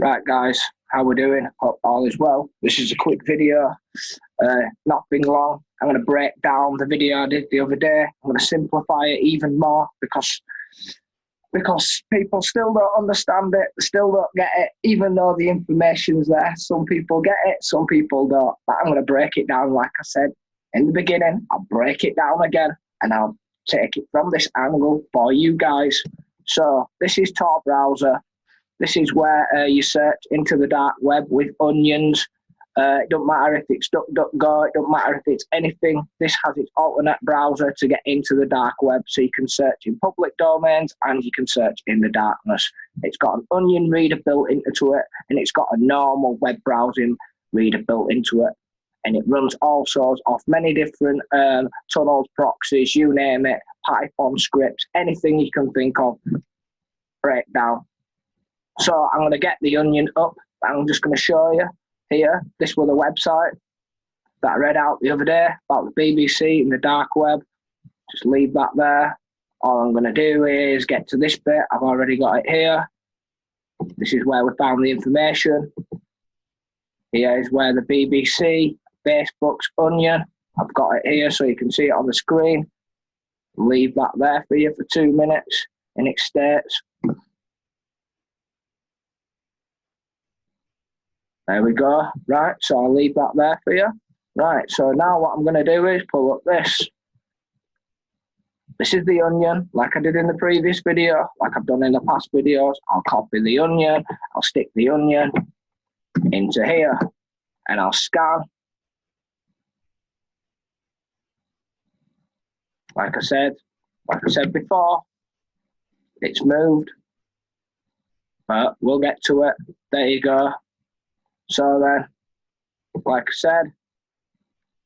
Right, guys, how we doing? Hope all is well. This is a quick video, nothing long. I'm going to break down the video I did the other day. I'm going to simplify it even more because people still don't understand it, still don't get it, even though the information's there. Some people get it, some people don't. But I'm going to break it down, like I said in the beginning. I'll break it down again, and I'll take it from this angle for you guys. So this is Tor browser. This is where you search into the dark web with onions. It doesn't matter if it's DuckDuckGo, it doesn't matter if it's anything. This has its alternate browser to get into the dark web, so you can search in public domains and you can search in the darkness. It's got an onion reader built into it, and it's got a normal web browsing reader built into it. And it runs also off many different tunnels, proxies, you name it, Python scripts, anything you can think of, breakdown. So I'm going to get the onion up. I'm just going to show you here. This was the website that I read out the other day about the BBC and the dark web. Just leave that there. All I'm going to do is get to this bit. I've already got it here. This is where we found the information. Here is where the BBC, Facebook's onion. I've got it here so you can see it on the screen. Leave that there for you for 2 minutes, and it states. There we go. Right, so I'll leave that there for you. Right, so now what I'm going to do is pull up this. This is the onion, like I did in the previous video, like I've done in the past videos. I'll copy the onion, I'll stick the onion into here, and I'll scan. Like I said before, it's moved, but we'll get to it. There you go. So then, like I said,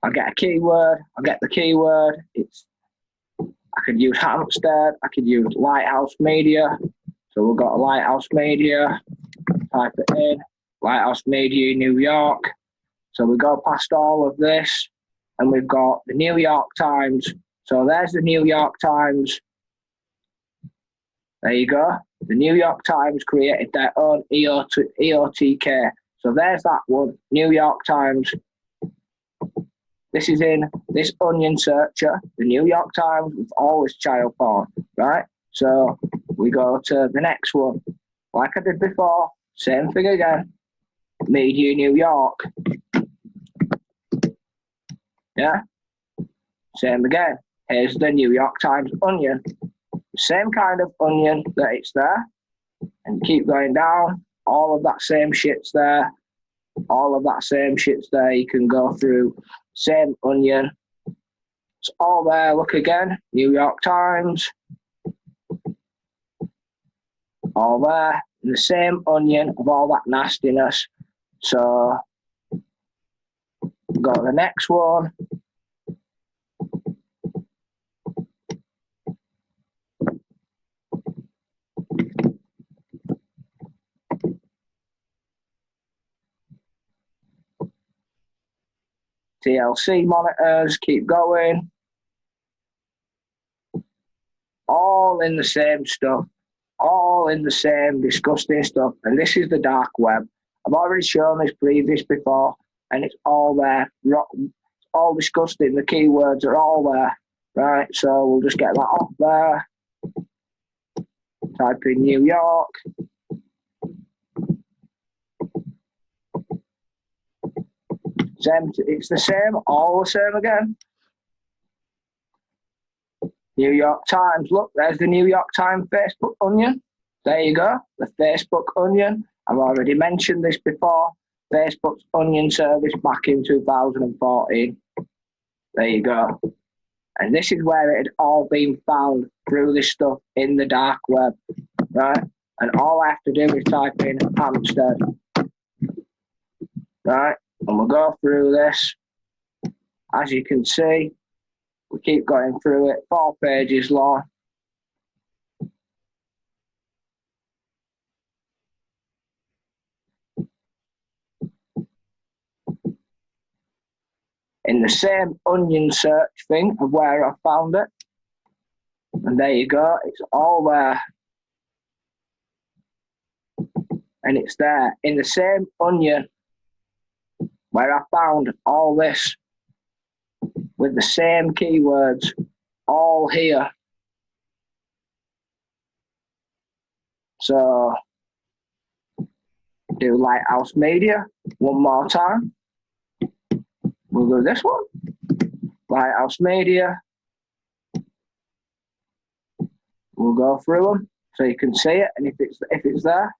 I'll get a keyword. I'll get the keyword. I could use Hampstead. I could use Lighthouse Media. So we've got a Lighthouse Media. Type it in. Lighthouse Media, New York. So we go past all of this, and we've got the New York Times. So there's the New York Times. There you go. The New York Times created their own EOTK. So there's that one, New York Times. This is in this onion searcher, the New York Times with all this child porn, right? So we go to the next one. Like I did before, same thing again. Media New York. Yeah? Same again. Here's the New York Times onion. Same kind of onion that it's there. And keep going down. All of that same shit's there. All of that same shit's there. You can go through. Same onion. It's all there. Look again. New York Times. All there. And the same onion of all that nastiness. So, go to the next one. TLC monitors, keep going. All in the same stuff. All in the same disgusting stuff. And this is the dark web. I've already shown this before, and it's all there. It's all disgusting. The keywords are all there. Right, so we'll just get that off there. Type in New York. It's the same, all the same again. New York Times. Look, there's the New York Times Facebook onion. There you go, the Facebook onion. I've already mentioned this before. Facebook's onion service back in 2014. There you go. And this is where it had all been found through this stuff in the dark web, right? And all I have to do is type in Hampstead, right? And we'll go through this. As you can see, we keep going through it, 4 pages long. In the same onion search thing of where I found it. And there you go, it's all there. and it's there in the same onion where I found all this with the same keywords, all here. So do Lighthouse Media one more time. We'll do this one, Lighthouse Media. We'll go through them so you can see it, and if it's there.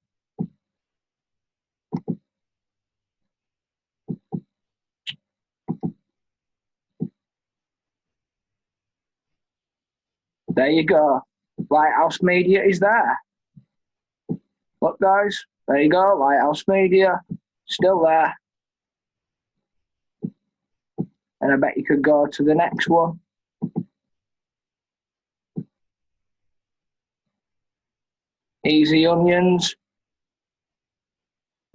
There you go. Lighthouse Media is there. Look, guys, there you go. Lighthouse Media, still there. And I bet you could go to the next one. Easy Onions.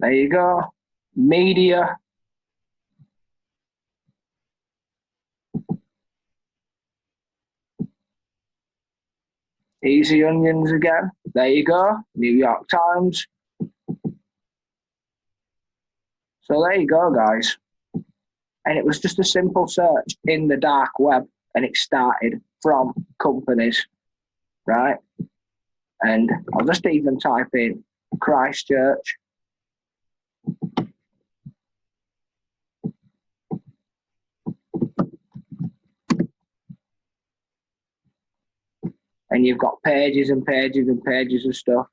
There you go. Media. Easy Onions again. There you go. New York Times. So there you go, guys. And it was just a simple search in the dark web, and it started from companies, right? And I'll just even type in Christchurch. And you've got pages and pages and pages of stuff.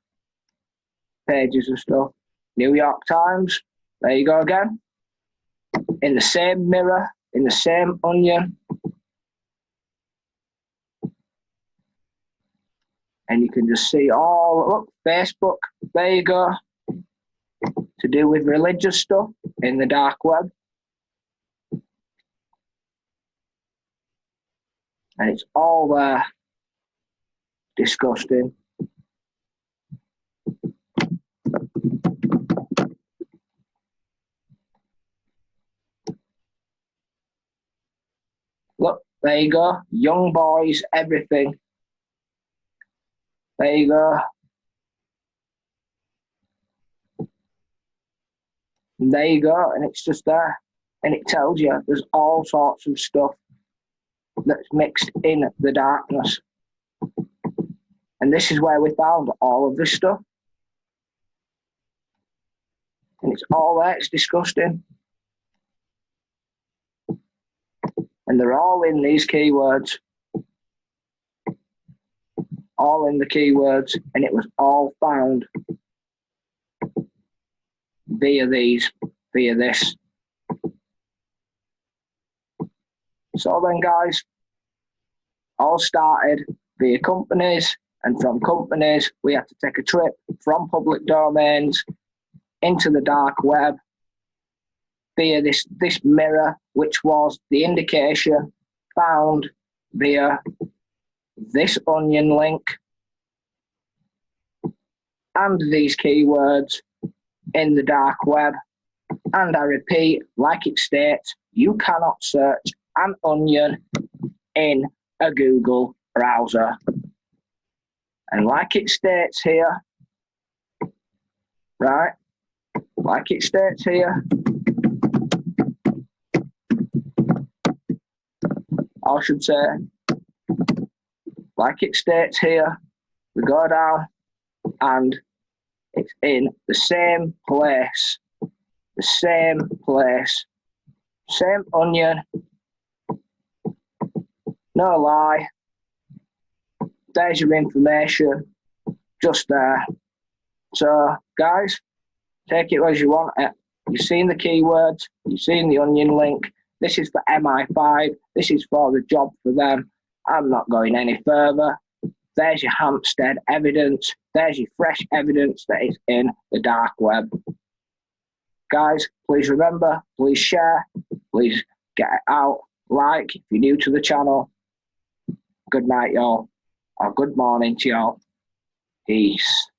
Pages of stuff. New York Times. There you go again. In the same mirror, in the same onion. And you can just see all, look, Facebook. There you go. To do with religious stuff in the dark web. And it's all there. Disgusting. Look, there you go. Young boys, everything. There you go. And there you go. And it's just there. And it tells you there's all sorts of stuff that's mixed in the darkness. And this is where we found all of this stuff. And it's all there. It's disgusting. And they're all in these keywords. All in the keywords. And it was all found via this. So then, guys, all started via companies. And from companies, we had to take a trip from public domains into the dark web via this mirror, which was the indication found via this onion link and these keywords in the dark web. And I repeat, like it states, you cannot search an onion in a Google browser. And like it states here, right? Like it states here, I should say, like it states here, we go down and it's in the same place, same onion, no lie. There's your information, just there. So, guys, take it as you want it. You've seen the keywords, you've seen the onion link. This is for MI5. This is for the job for them. I'm not going any further. There's your Hampstead evidence. There's your fresh evidence that is in the dark web. Guys, please remember, please share, please get it out, like if you're new to the channel. Good night, y'all. Or good morning to y'all. Peace.